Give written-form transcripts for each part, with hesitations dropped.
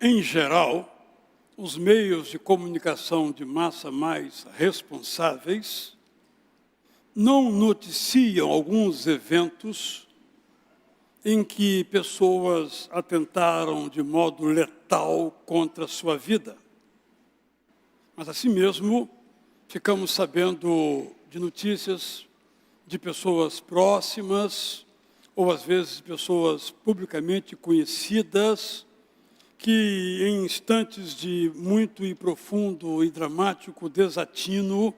Em geral, os meios de comunicação de massa mais responsáveis não noticiam alguns eventos em que pessoas atentaram de modo letal contra a sua vida. Mas, assim mesmo, ficamos sabendo de notícias de pessoas próximas, ou às vezes pessoas publicamente conhecidas, que em instantes de muito e profundo e dramático desatino,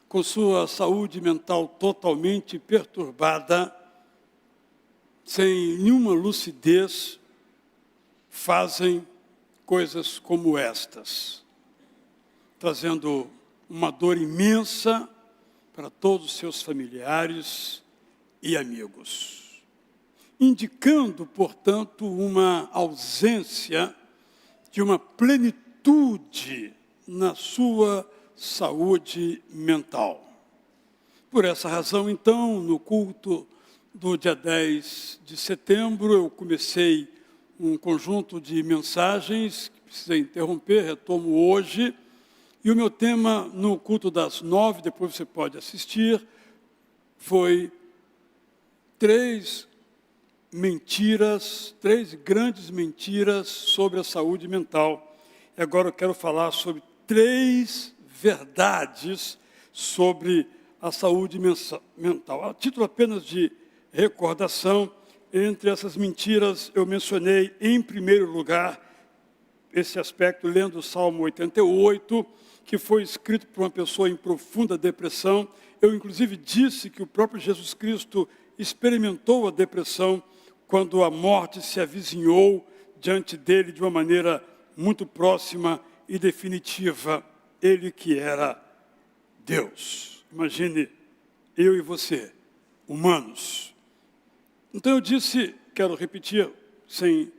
com sua saúde mental totalmente perturbada, sem nenhuma lucidez, fazem coisas como estas, trazendo uma dor imensa para todos os seus familiares e amigos, indicando, portanto, uma ausência de uma plenitude na sua saúde mental. Por essa razão, então, no culto do dia 10 de setembro, eu comecei um conjunto de mensagens que precisei interromper, retomo hoje, e o meu tema no culto das 9, depois você pode assistir, foi três grandes mentiras sobre a saúde mental. E agora eu quero falar sobre 3 verdades sobre a saúde mental. A título apenas de recordação, entre essas mentiras eu mencionei em primeiro lugar esse aspecto lendo o Salmo 88, que foi escrito por uma pessoa em profunda depressão. Eu inclusive disse que o próprio Jesus Cristo experimentou a depressão quando a morte se avizinhou diante dele de uma maneira muito próxima e definitiva. Ele que era Deus. Imagine eu e você, humanos. Então eu disse, quero repetir, sem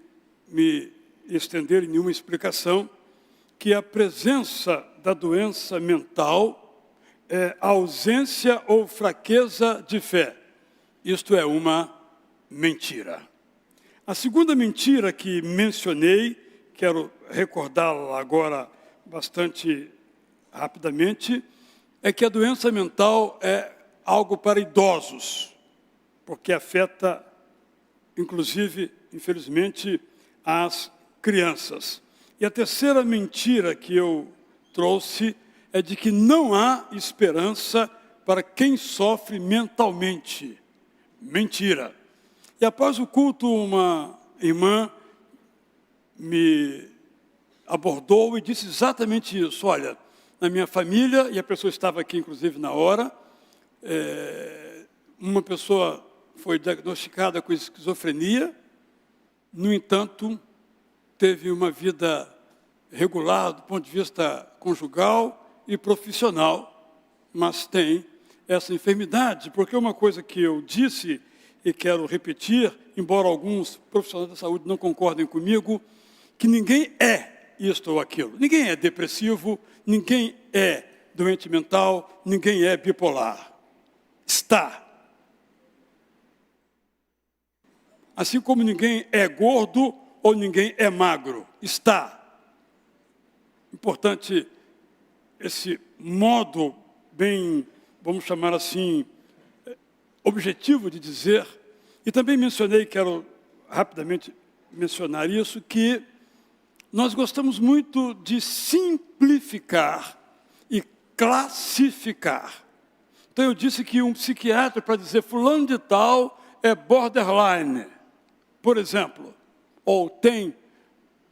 me estender em nenhuma explicação, que a presença da doença mental é ausência ou fraqueza de fé. Isto é uma mentira. A segunda mentira que mencionei, quero recordá-la agora bastante rapidamente, é que a doença mental é algo para idosos, porque afeta, inclusive, infelizmente, as crianças. E a terceira mentira que eu trouxe é de que não há esperança para quem sofre mentalmente. Mentira. E após o culto, uma irmã me abordou e disse exatamente isso. Olha, na minha família, e a pessoa estava aqui inclusive na hora, uma pessoa foi diagnosticada com esquizofrenia, no entanto, teve uma vida regular do ponto de vista conjugal e profissional, mas tem essa enfermidade, porque uma coisa que eu disse e quero repetir, embora alguns profissionais da saúde não concordem comigo, que ninguém é isto ou aquilo. Ninguém é depressivo, ninguém é doente mental, ninguém é bipolar. Está. Assim como ninguém é gordo ou ninguém é magro. Está. Importante esse modo bem, vamos chamar assim, objetivo de dizer, e também mencionei, quero rapidamente mencionar isso, que nós gostamos muito de simplificar e classificar. Então eu disse que um psiquiatra, para dizer fulano de tal é borderline, por exemplo, ou tem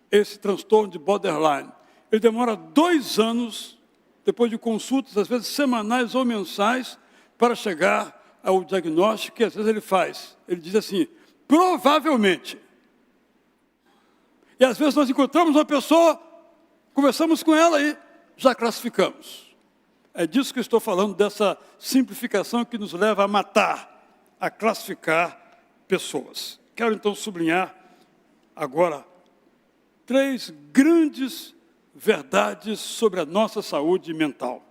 esse transtorno de borderline, ele demora 2 anos, depois de consultas, às vezes semanais ou mensais, para chegar ao diagnóstico que às vezes ele faz. Ele diz assim, provavelmente. E às vezes nós encontramos uma pessoa, conversamos com ela e já classificamos. É disso que eu estou falando, dessa simplificação que nos leva a matar, a classificar pessoas. Quero então sublinhar agora 3 grandes verdades sobre a nossa saúde mental.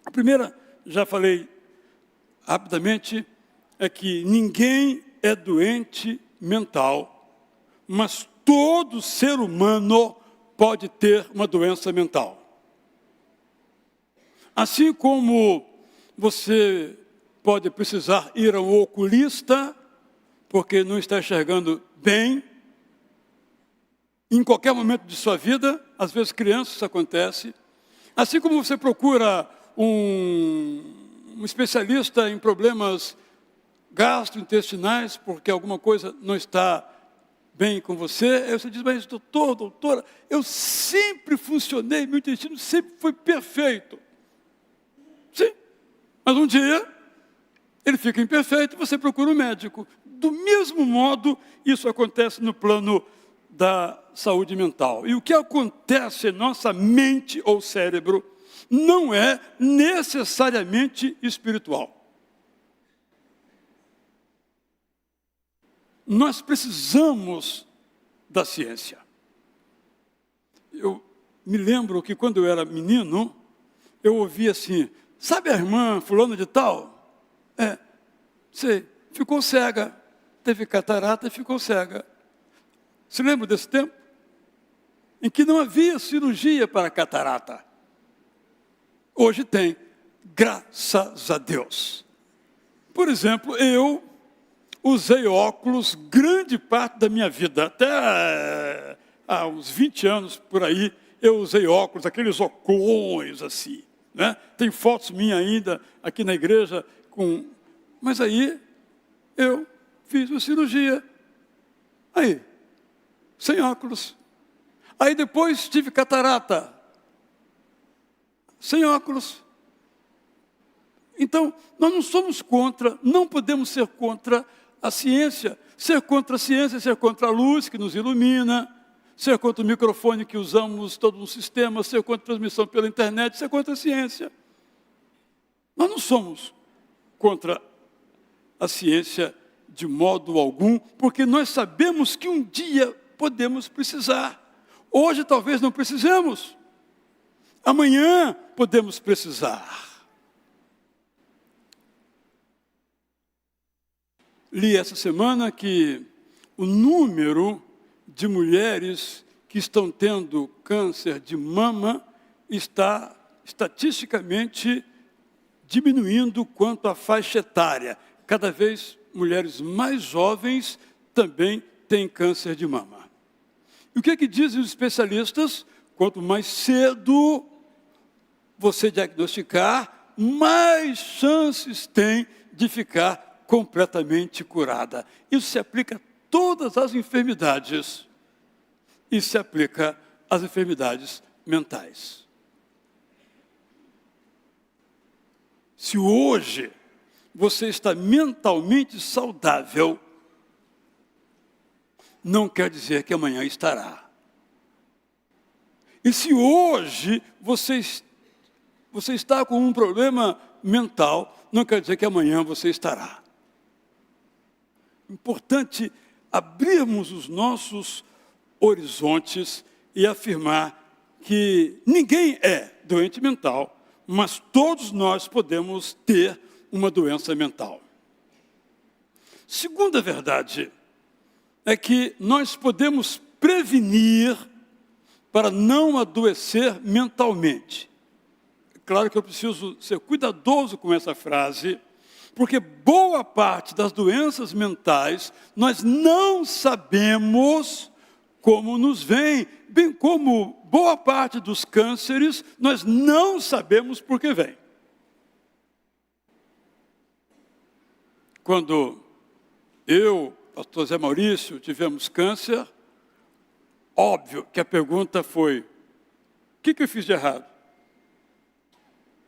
A primeira, já falei rapidamente, é que ninguém é doente mental, mas todo ser humano pode ter uma doença mental. Assim como você pode precisar ir ao oculista, porque não está enxergando bem, em qualquer momento de sua vida, às vezes crianças isso acontece. Assim como você procura um especialista em problemas gastrointestinais, porque alguma coisa não está bem com você, aí você diz, mas doutor, doutora, eu sempre funcionei, meu intestino sempre foi perfeito. Sim, mas um dia ele fica imperfeito e você procura um médico. Do mesmo modo, isso acontece no plano da saúde mental. E o que acontece em nossa mente ou cérebro não é necessariamente espiritual. Nós precisamos da ciência. Eu me lembro que quando eu era menino, eu ouvia assim, sabe a irmã fulana de tal? Sei, ficou cega, teve catarata e ficou cega. Se lembra desse tempo? Em que não havia cirurgia para catarata. Hoje tem, graças a Deus. Por exemplo, eu usei óculos grande parte da minha vida. Até há uns 20 anos por aí, eu usei óculos, aqueles oclões assim. Né? Tem fotos minhas ainda aqui na igreja. Mas aí eu fiz uma cirurgia. Aí, sem óculos. Aí depois tive catarata. Sem óculos. Então, nós não somos contra, não podemos ser contra a ciência. Ser contra a ciência é ser contra a luz que nos ilumina, ser contra o microfone que usamos todo um sistema, ser contra a transmissão pela internet, ser contra a ciência. Nós não somos contra a ciência de modo algum, porque nós sabemos que um dia podemos precisar. Hoje talvez não precisemos. Amanhã podemos precisar. Li essa semana que o número de mulheres que estão tendo câncer de mama está estatisticamente diminuindo quanto à faixa etária. Cada vez mulheres mais jovens também têm câncer de mama. E o que é que dizem os especialistas? Quanto mais cedo você diagnosticar, mais chances tem de ficar completamente curada. Isso se aplica a todas as enfermidades. E se aplica às enfermidades mentais. Se hoje você está mentalmente saudável, não quer dizer que amanhã estará. E se hoje você está com um problema mental, não quer dizer que amanhã você estará. Importante abrirmos os nossos horizontes e afirmar que ninguém é doente mental, mas todos nós podemos ter uma doença mental. Segunda verdade é que nós podemos prevenir para não adoecer mentalmente. Claro que eu preciso ser cuidadoso com essa frase, porque boa parte das doenças mentais nós não sabemos como nos vem, bem como boa parte dos cânceres nós não sabemos por que vem. Quando eu, pastor Zé Maurício, tivemos câncer, óbvio que a pergunta foi, o que eu fiz de errado?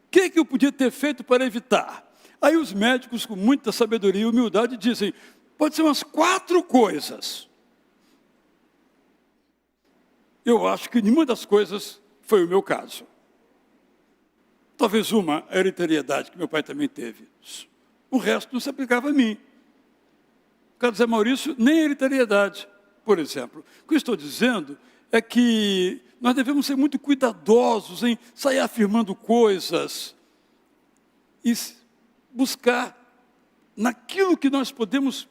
O que eu podia ter feito para evitar? Aí os médicos, com muita sabedoria e humildade, dizem, pode ser umas 4 coisas. Eu acho que nenhuma das coisas foi o meu caso. Talvez uma, a hereditariedade, que meu pai também teve. O resto não se aplicava a mim. No caso de Zé Maurício, nem a hereditariedade, por exemplo. O que eu estou dizendo é que nós devemos ser muito cuidadosos em sair afirmando coisas e buscar naquilo que nós podemos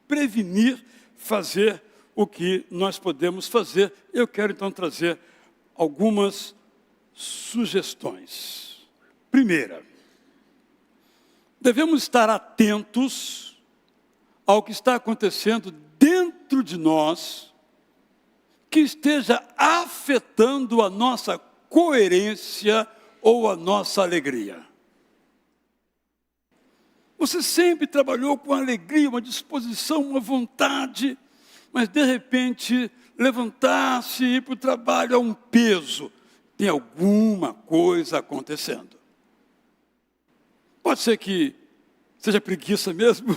prevenir, fazer o que nós podemos fazer. Eu quero então trazer algumas sugestões. Primeira, devemos estar atentos ao que está acontecendo dentro de nós, que esteja afetando a nossa coerência ou a nossa alegria. Você sempre trabalhou com alegria, uma disposição, uma vontade, mas de repente levantar-se e ir para o trabalho é um peso. Tem alguma coisa acontecendo. Pode ser que seja preguiça mesmo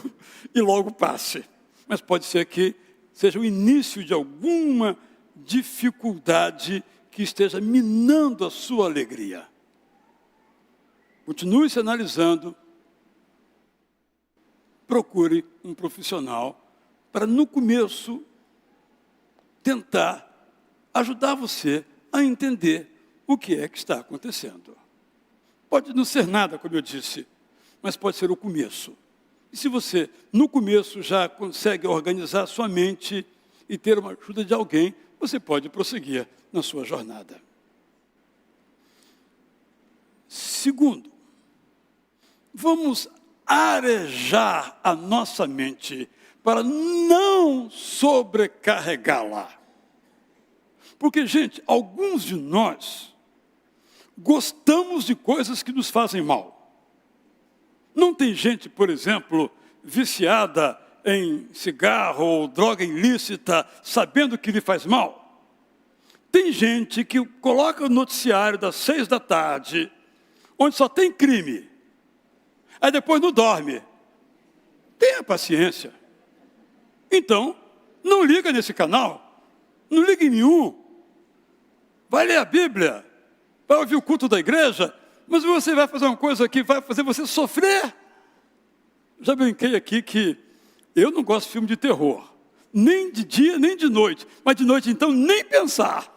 e logo passe, mas pode ser que seja o início de alguma dificuldade que esteja minando a sua alegria. Continue se analisando. Procure um profissional para, no começo, tentar ajudar você a entender o que é que está acontecendo. Pode não ser nada, como eu disse, mas pode ser o começo. E se você, no começo, já consegue organizar sua mente e ter uma ajuda de alguém, você pode prosseguir na sua jornada. Segundo, vamos arejar a nossa mente para não sobrecarregá-la. Porque, gente, alguns de nós gostamos de coisas que nos fazem mal. Não tem gente, por exemplo, viciada em cigarro ou droga ilícita, sabendo que lhe faz mal. Tem gente que coloca o noticiário das 6 da tarde, onde só tem crime. Aí depois não dorme. Tenha paciência. Então, não liga nesse canal. Não liga em nenhum. Vai ler a Bíblia. Vai ouvir o culto da igreja. Mas você vai fazer uma coisa que vai fazer você sofrer. Já brinquei aqui que eu não gosto de filme de terror. Nem de dia, nem de noite. Mas de noite, então, nem pensar.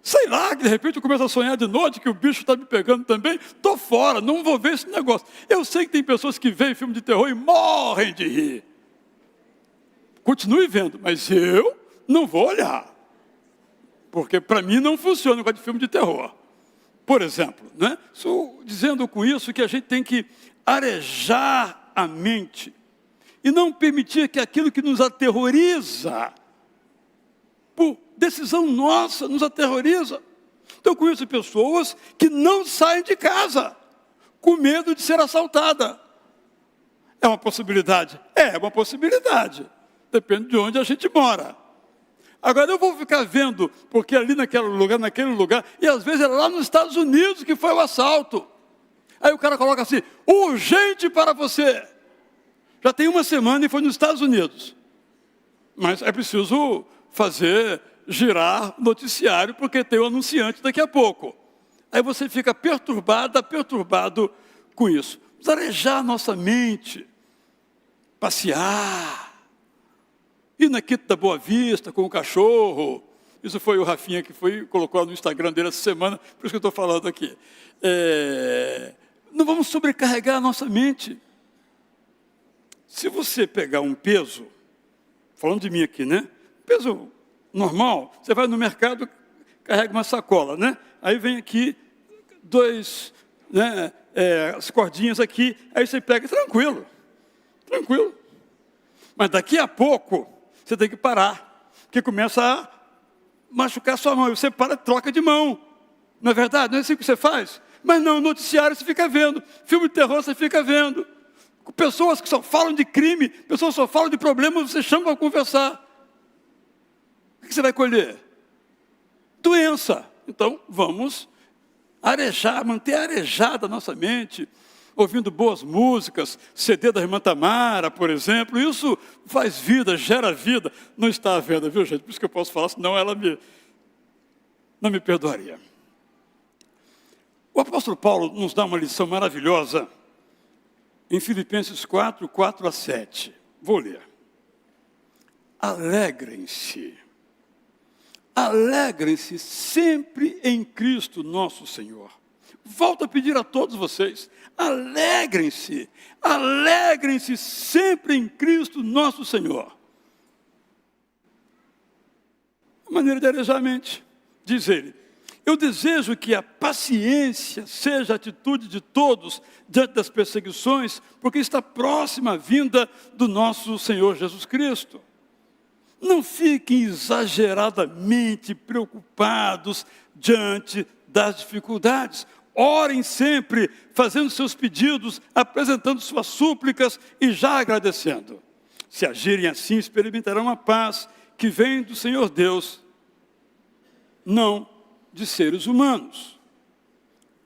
Sei lá, que de repente eu começo a sonhar de noite que o bicho está me pegando também. Estou fora, não vou ver esse negócio. Eu sei que tem pessoas que veem filme de terror e morrem de rir. Continue vendo, mas eu não vou olhar. Porque para mim não funciona o negócio de filme de terror. Por exemplo, né? Estou dizendo com isso que a gente tem que arejar a mente e não permitir que aquilo que nos aterroriza, por decisão nossa, nos aterroriza. Então, eu conheço pessoas que não saem de casa com medo de ser assaltada. É uma possibilidade? É uma possibilidade. Depende de onde a gente mora. Agora, eu vou ficar vendo, porque ali naquele lugar, e às vezes é lá nos Estados Unidos que foi o assalto. Aí o cara coloca assim, urgente para você. Já tem 1 semana e foi nos Estados Unidos. Mas é preciso fazer girar noticiário, porque tem o anunciante daqui a pouco. Aí você fica perturbado com isso. Vamos arejar nossa mente, passear, ir na Quinta da Boa Vista com o cachorro. Isso foi o Rafinha que colocou no Instagram dele essa semana, por isso que eu estou falando aqui. Não vamos sobrecarregar a nossa mente. Se você pegar um peso, falando de mim aqui, né? Peso normal, você vai no mercado, carrega uma sacola, né? Aí vem aqui 2, né, as cordinhas aqui, aí você pega tranquilo. Mas daqui a pouco, você tem que parar, porque começa a machucar sua mão, e você para, troca de mão. Não é verdade? Não é assim que você faz? Mas não, noticiário você fica vendo, filme de terror você fica vendo. Pessoas que só falam de crime, pessoas que só falam de problemas, você chama para conversar. O que você vai colher? Doença. Então, vamos arejar, manter arejada a nossa mente, ouvindo boas músicas, CD da irmã Tamara, por exemplo. Isso faz vida, gera vida. Não está à venda, viu, gente? Por isso que eu posso falar, senão ela não me perdoaria. O apóstolo Paulo nos dá uma lição maravilhosa em Filipenses 4, 4 a 7. Vou ler. Alegrem-se. Alegrem-se sempre em Cristo nosso Senhor. Volto a pedir a todos vocês, alegrem-se. Alegrem-se sempre em Cristo nosso Senhor. maneira de arejar a mente. Diz ele: eu desejo que a paciência seja a atitude de todos diante das perseguições, porque está próxima a vinda do nosso Senhor Jesus Cristo. Não fiquem exageradamente preocupados diante das dificuldades. Orem sempre, fazendo seus pedidos, apresentando suas súplicas e já agradecendo. Se agirem assim, experimentarão a paz que vem do Senhor Deus, não de seres humanos.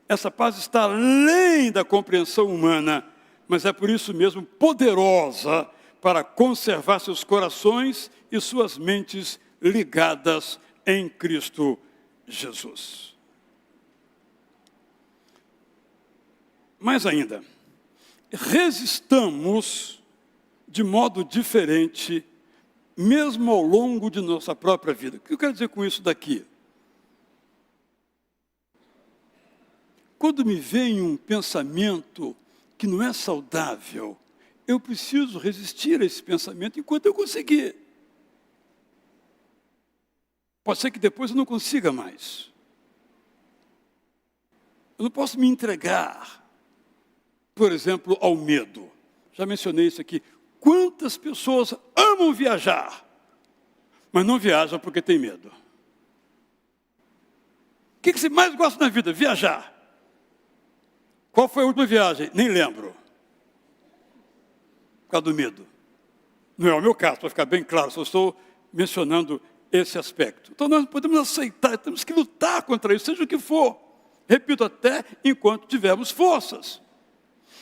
Essa paz está além da compreensão humana, mas é por isso mesmo poderosa para conservar seus corações e suas mentes ligadas em Cristo Jesus. Mais ainda, resistamos de modo diferente, mesmo ao longo de nossa própria vida. O que eu quero dizer com isso daqui? Quando me vem um pensamento que não é saudável, eu preciso resistir a esse pensamento enquanto eu conseguir. Pode ser que depois eu não consiga mais. Eu não posso me entregar, por exemplo, ao medo. Já mencionei isso aqui. Quantas pessoas amam viajar, mas não viajam porque tem medo? O que você mais gosta na vida? Viajar. Qual foi a última viagem? Nem lembro. Por causa do medo. Não é o meu caso, para ficar bem claro, só estou mencionando esse aspecto. Então nós podemos aceitar, temos que lutar contra isso, seja o que for. Repito, até enquanto tivermos forças.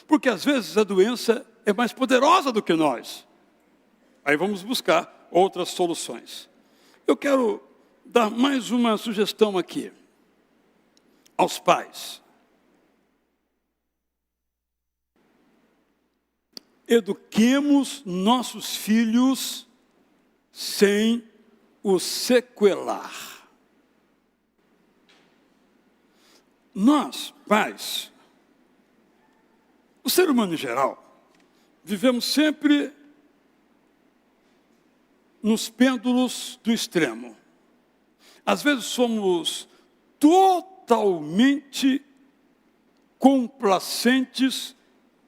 Porque às vezes a doença é mais poderosa do que nós. Aí vamos buscar outras soluções. Eu quero dar mais uma sugestão aqui aos pais. Eduquemos nossos filhos sem os sequelar. Nós, pais, o ser humano em geral, vivemos sempre nos pêndulos do extremo. Às vezes somos totalmente complacentes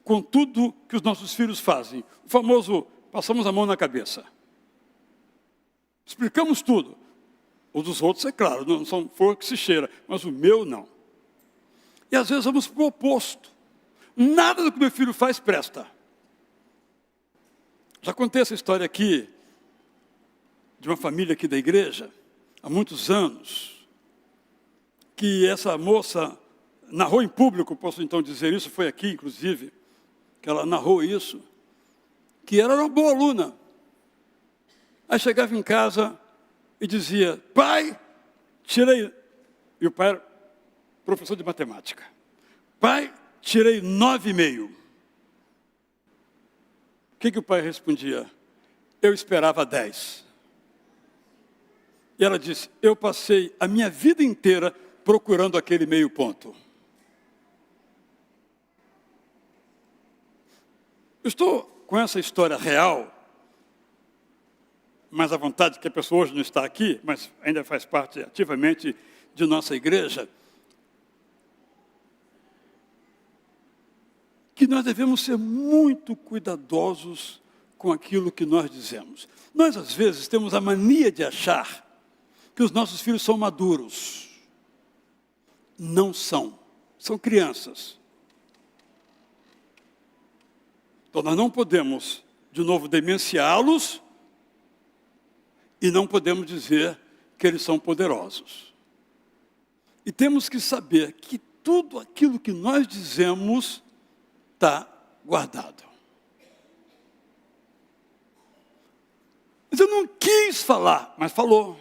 com tudo que os nossos filhos fazem. O famoso, passamos a mão na cabeça. Explicamos tudo. O dos outros, é claro, não são flor que se cheira, mas o meu não. E às vezes vamos para o oposto. Nada do que meu filho faz presta. Já contei essa história aqui, de uma família aqui da igreja, há muitos anos, que essa moça narrou em público, posso então dizer isso, foi aqui inclusive, que ela narrou isso, que ela era uma boa aluna. Aí chegava em casa e dizia: pai, tirei... E o pai era professor de matemática. Pai, tirei 9,5. O que o pai respondia? Eu esperava 10. E ela disse: eu passei a minha vida inteira procurando aquele meio ponto. Eu estou com essa história real, mais à vontade que a pessoa hoje não está aqui, mas ainda faz parte ativamente de nossa igreja, que nós devemos ser muito cuidadosos com aquilo que nós dizemos. Nós, às vezes, temos a mania de achar que os nossos filhos são maduros. Não são. São crianças. Então, nós não podemos, de novo, demenciá-los e não podemos dizer que eles são poderosos. E temos que saber que tudo aquilo que nós dizemos está guardado. Mas eu não quis falar, mas falou.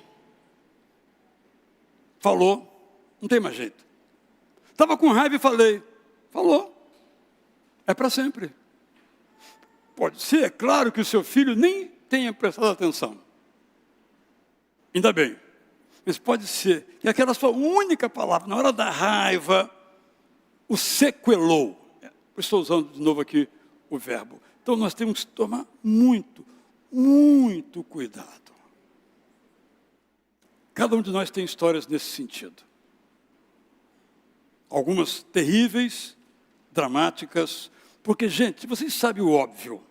Falou, não tem mais jeito. Estava com raiva e falei. Falou. É para sempre. Pode ser, é claro, que o seu filho nem tenha prestado atenção. Ainda bem. Mas pode ser que aquela sua única palavra, na hora da raiva, o sequelou. Estou usando de novo aqui o verbo. Então nós temos que tomar muito, muito cuidado. Cada um de nós tem histórias nesse sentido. Algumas terríveis, dramáticas, porque, gente, vocês sabem o óbvio.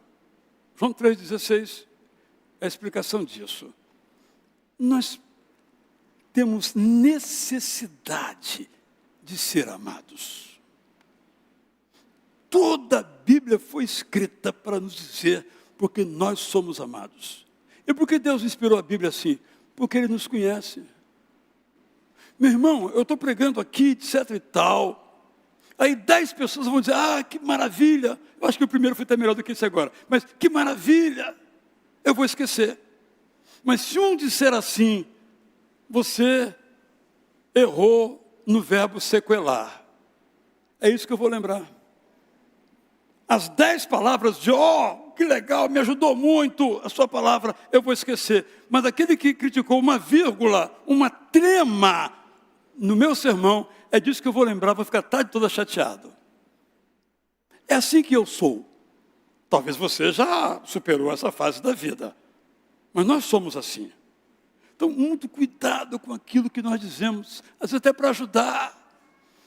João 3,16 é a explicação disso. Nós temos necessidade de ser amados. Toda a Bíblia foi escrita para nos dizer porque nós somos amados. E por que Deus inspirou a Bíblia assim? Porque Ele nos conhece. Meu irmão, eu estou pregando aqui, etc e tal. Aí 10 pessoas vão dizer, que maravilha. Eu acho que o primeiro foi até melhor do que esse agora. Mas que maravilha. Eu vou esquecer. Mas se um disser assim, você errou no verbo sequelar. É isso que eu vou lembrar. As 10 palavras de, que legal, me ajudou muito, a sua palavra, eu vou esquecer. Mas aquele que criticou uma vírgula, uma trema no meu sermão, é disso que eu vou lembrar, vou ficar a tarde toda chateado. É assim que eu sou. Talvez você já superou essa fase da vida. Mas nós somos assim. Então, muito cuidado com aquilo que nós dizemos, às vezes até para ajudar.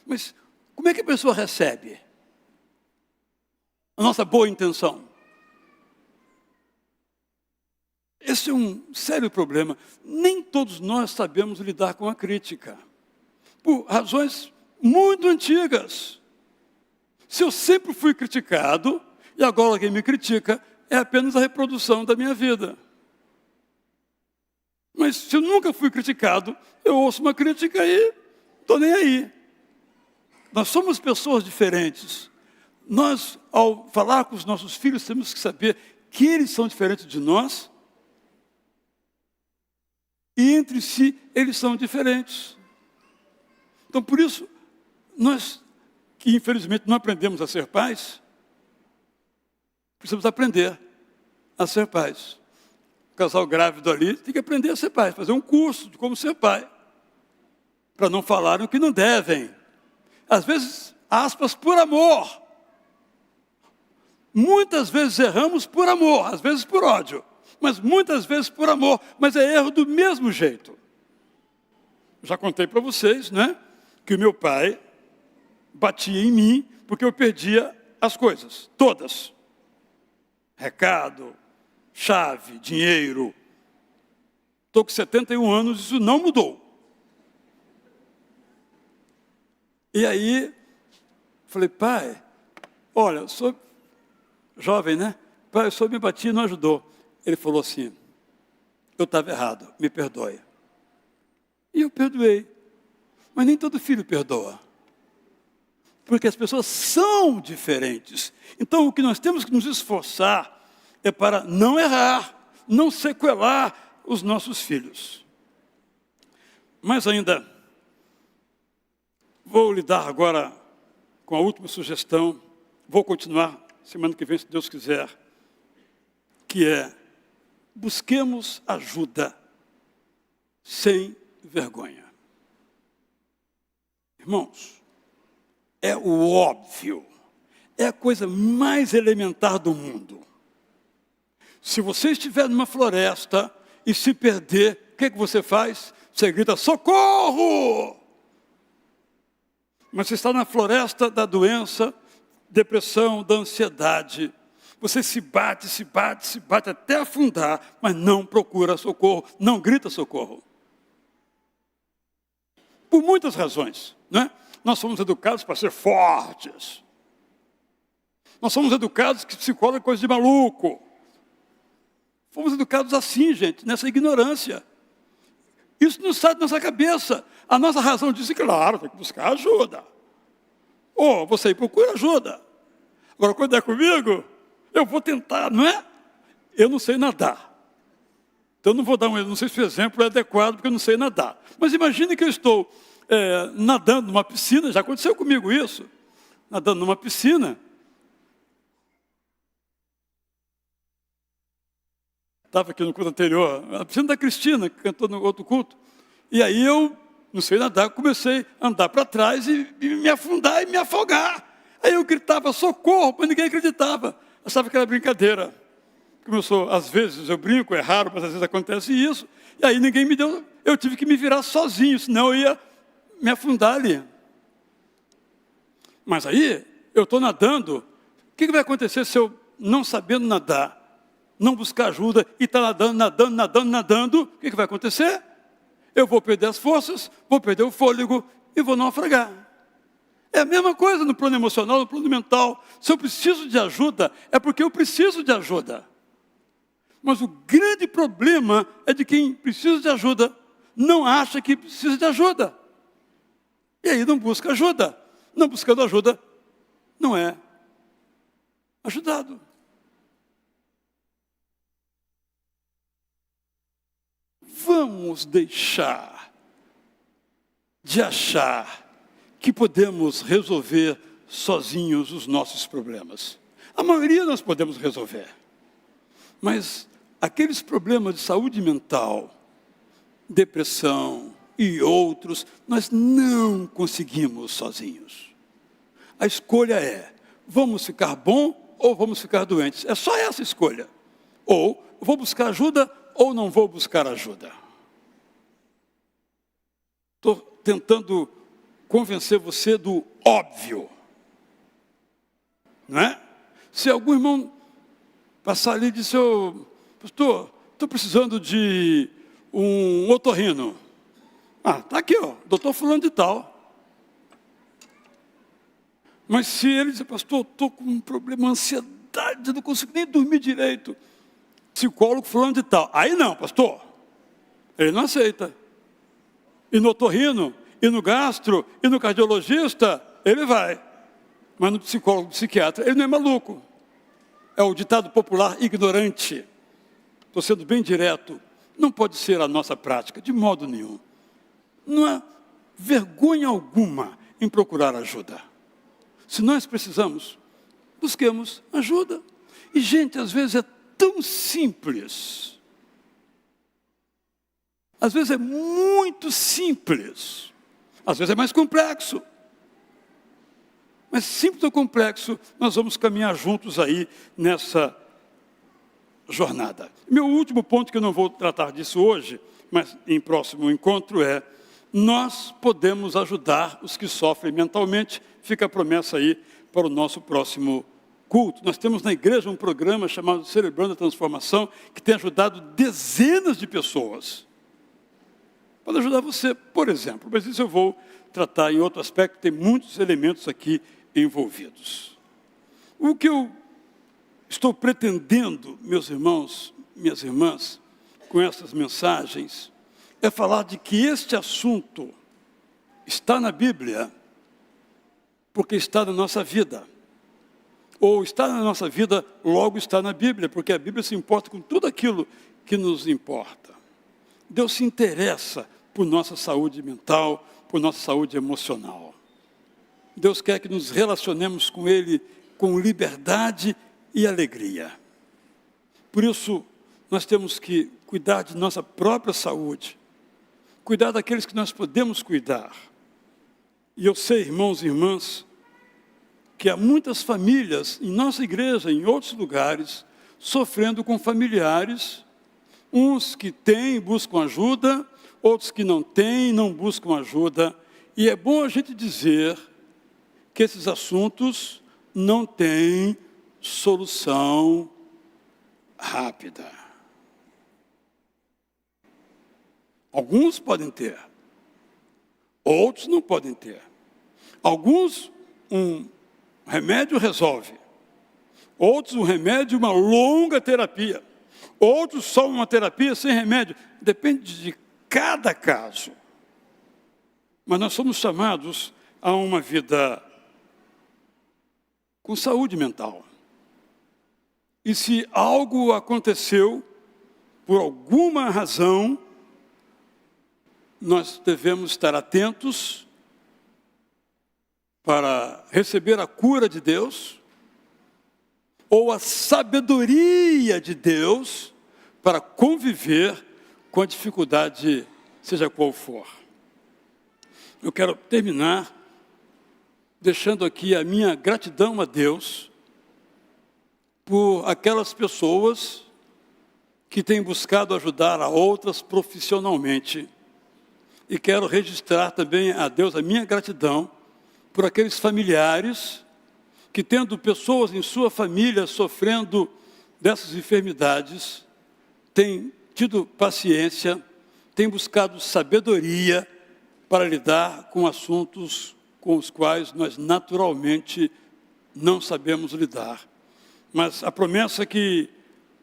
Mas como é que a pessoa recebe a nossa boa intenção? Esse é um sério problema. Nem todos nós sabemos lidar com a crítica, por razões muito antigas. Se eu sempre fui criticado, e agora alguém me critica, é apenas a reprodução da minha vida. Mas se eu nunca fui criticado, eu ouço uma crítica e estou nem aí. Nós somos pessoas diferentes. Nós, ao falar com os nossos filhos, temos que saber que eles são diferentes de nós e entre si eles são diferentes. Então, por isso, nós que infelizmente não aprendemos a ser pais, precisamos aprender a ser pais. O casal grávido ali tem que aprender a ser pai, fazer um curso de como ser pai, para não falarem o que não devem. Às vezes, aspas, por amor. Muitas vezes erramos por amor, às vezes por ódio, mas muitas vezes por amor, mas é erro do mesmo jeito. Já contei para vocês, né, que o meu pai batia em mim porque eu perdia as coisas, todas. Recado, chave, dinheiro. Estou com 71 anos, isso não mudou. E aí, falei, pai, olha, eu sou jovem, né? Pai, o senhor me batia e não ajudou. Ele falou assim, eu estava errado, me perdoe. E eu perdoei. Mas nem todo filho perdoa. Porque as pessoas são diferentes. Então, o que nós temos que nos esforçar é para não errar, não sequelar os nossos filhos. Mas ainda, vou lidar agora com a última sugestão, vou continuar semana que vem, se Deus quiser, que é, busquemos ajuda sem vergonha. Irmãos, é o óbvio, é a coisa mais elementar do mundo. Se você estiver numa floresta e se perder, o que você faz? Você grita, socorro! Mas você está na floresta da doença, depressão, da ansiedade. Você se bate até afundar, mas não procura socorro, não grita socorro. Por muitas razões, né? Nós somos educados para ser fortes. Nós somos educados que psicólogo é coisa de maluco. Fomos educados assim, gente, nessa ignorância. Isso não sai da nossa cabeça. A nossa razão diz, claro, tem que buscar ajuda. Você procura ajuda. Agora, quando é comigo, eu vou tentar, não é? Eu não sei nadar. Então, eu não vou dar não sei se o exemplo é adequado, porque eu não sei nadar. Mas imagine que eu estou nadando numa piscina, já aconteceu comigo isso, nadando numa piscina. Estava aqui no culto anterior, a piscina da Cristina, que cantou no outro culto. E aí eu, não sei nadar, comecei a andar para trás e me afundar e me afogar. Aí eu gritava, socorro, mas ninguém acreditava. Achava que era brincadeira. Como às vezes eu brinco, é raro, mas às vezes acontece isso. E aí ninguém me deu, eu tive que me virar sozinho, senão eu ia me afundar ali. Mas aí, eu estou nadando, o que vai acontecer se eu, não sabendo nadar, não buscar ajuda e estar nadando, o que vai acontecer? Eu vou perder as forças, vou perder o fôlego e vou naufragar. É a mesma coisa no plano emocional, no plano mental. Se eu preciso de ajuda, é porque eu preciso de ajuda. Mas o grande problema é de quem precisa de ajuda, não acha que precisa de ajuda. E aí não busca ajuda. Não buscando ajuda, não é ajudado. Vamos deixar de achar que podemos resolver sozinhos os nossos problemas. A maioria nós podemos resolver. Mas aqueles problemas de saúde mental, depressão e outros, nós não conseguimos sozinhos. A escolha é, vamos ficar bom ou vamos ficar doentes? É só essa escolha. Ou vou buscar ajuda ou não vou buscar ajuda. Estou tentando convencer você do óbvio. Não é? Se algum irmão passar ali e dizer, pastor, estou precisando de um otorrino. Está aqui, doutor fulano de tal. Mas se ele dizer, pastor, estou com um problema, ansiedade, não consigo nem dormir direito. Psicólogo fulano de tal. Aí não, pastor. Ele não aceita. E no otorrino, e no gastro, e no cardiologista, ele vai. Mas no psicólogo, psiquiatra, ele não é maluco. É o ditado popular ignorante. Estou sendo bem direto. Não pode ser a nossa prática, de modo nenhum. Não há vergonha alguma em procurar ajuda. Se nós precisamos, busquemos ajuda. E, gente, às vezes é tão simples. Às vezes é muito simples. Às vezes é mais complexo. Mas simples ou complexo, nós vamos caminhar juntos aí nessa jornada. Meu último ponto, que eu não vou tratar disso hoje, mas em próximo encontro, é: nós podemos ajudar os que sofrem mentalmente. Fica a promessa aí para o nosso próximo culto. Nós temos na igreja um programa chamado Celebrando a Transformação, que tem ajudado dezenas de pessoas. Pode ajudar você, por exemplo, mas isso eu vou tratar em outro aspecto, tem muitos elementos aqui envolvidos. O que eu estou pretendendo, meus irmãos, minhas irmãs, com essas mensagens, é falar de que este assunto está na Bíblia, porque está na nossa vida. Ou está na nossa vida, logo está na Bíblia, porque a Bíblia se importa com tudo aquilo que nos importa. Deus se interessa por nossa saúde mental, por nossa saúde emocional. Deus quer que nos relacionemos com Ele com liberdade e alegria. Por isso, nós temos que cuidar de nossa própria saúde, cuidar daqueles que nós podemos cuidar. E eu sei, irmãos e irmãs, que há muitas famílias em nossa igreja, em outros lugares, sofrendo com familiares, uns que têm e buscam ajuda, outros que não têm e não buscam ajuda. E é bom a gente dizer que esses assuntos não têm solução rápida. Alguns podem ter, outros não podem ter. Alguns, um remédio resolve. Outros, um remédio, uma longa terapia. Outros, só uma terapia sem remédio. Depende de cada caso. Mas nós somos chamados a uma vida com saúde mental. E se algo aconteceu, por alguma razão, nós devemos estar atentos para receber a cura de Deus, ou a sabedoria de Deus para conviver com a dificuldade, seja qual for. Eu quero terminar deixando aqui a minha gratidão a Deus por aquelas pessoas que têm buscado ajudar a outras profissionalmente E quero registrar também a Deus a minha gratidão por aqueles familiares que, tendo pessoas em sua família sofrendo dessas enfermidades, têm tido paciência, têm buscado sabedoria para lidar com assuntos com os quais nós naturalmente não sabemos lidar. Mas a promessa que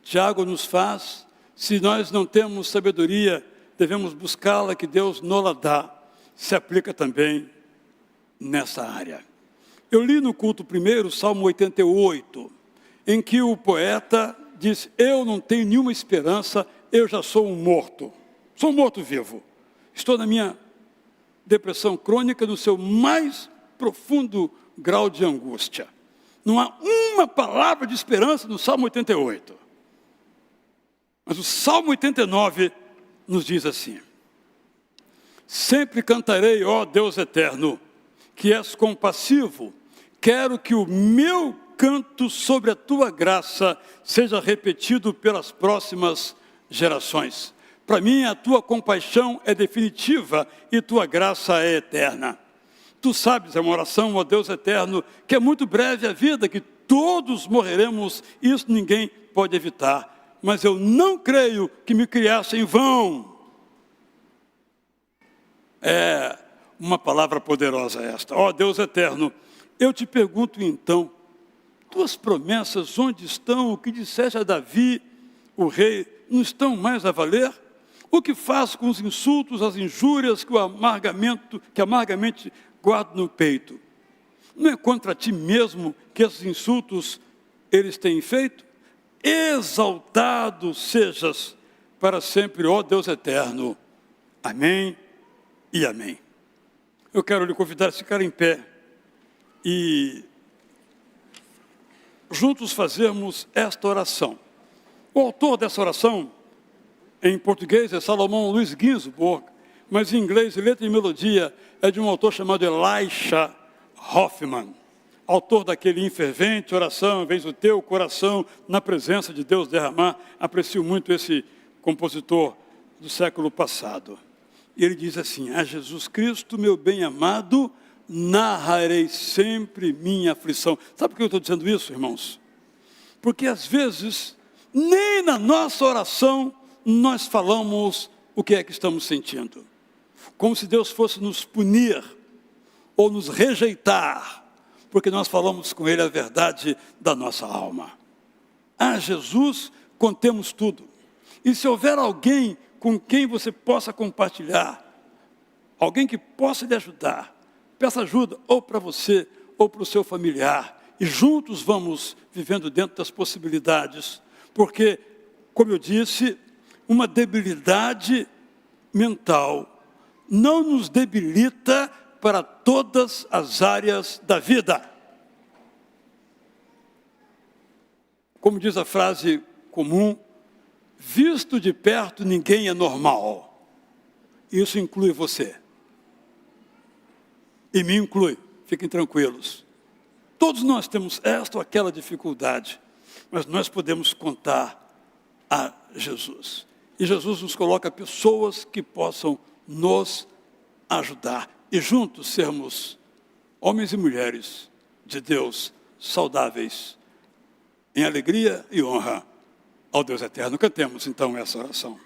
Tiago nos faz, se nós não temos sabedoria, devemos buscá-la, que Deus nos dá, se aplica também nessa área. Eu li no culto primeiro, Salmo 88, em que o poeta diz: eu não tenho nenhuma esperança, eu já sou um morto vivo. Estou na minha depressão crônica, no seu mais profundo grau de angústia. Não há uma palavra de esperança no Salmo 88. Mas o Salmo 89 nos diz assim: sempre cantarei, ó Deus eterno, que és compassivo, quero que o meu canto sobre a tua graça seja repetido pelas próximas gerações. Para mim, a tua compaixão é definitiva e tua graça é eterna. Tu sabes, é uma oração, ó Deus eterno, que é muito breve a vida, que todos morreremos, isso ninguém pode evitar. Mas eu não creio que me criasse em vão. É uma palavra poderosa esta. Ó Deus eterno, eu te pergunto então, tuas promessas onde estão? O que disseste a Davi, o rei, não estão mais a valer? O que faz com os insultos, as injúrias que amargamente guardo no peito? Não é contra ti mesmo que esses insultos eles têm feito? Exaltado sejas para sempre, ó Deus eterno. Amém e amém. Eu quero lhe convidar a ficar em pé e juntos fazermos esta oração. O autor dessa oração, em português, é Salomão Luiz Ginsburg, mas em inglês, letra e melodia, é de um autor chamado Elisha Hoffman, autor daquele fervente oração, vez o teu coração na presença de Deus derramar. Aprecio muito esse compositor do século passado. E ele diz assim: a Jesus Cristo, meu bem-amado, narrarei sempre minha aflição. Sabe por que eu estou dizendo isso, irmãos? Porque às vezes, nem na nossa oração, nós falamos o que é que estamos sentindo. Como se Deus fosse nos punir ou nos rejeitar, porque nós falamos com Ele a verdade da nossa alma. A Jesus contemos tudo. E se houver alguém com quem você possa compartilhar, alguém que possa lhe ajudar, peça ajuda ou para você ou para o seu familiar. E juntos vamos vivendo dentro das possibilidades. Porque, como eu disse, uma debilidade mental não nos debilita para todas as áreas da vida. Como diz a frase comum, visto de perto ninguém é normal. Isso inclui você. E me inclui, fiquem tranquilos. Todos nós temos esta ou aquela dificuldade, mas nós podemos contar a Jesus. E Jesus nos coloca pessoas que possam nos ajudar. E juntos sermos homens e mulheres de Deus saudáveis, em alegria e honra ao Deus eterno. Cantemos então essa oração.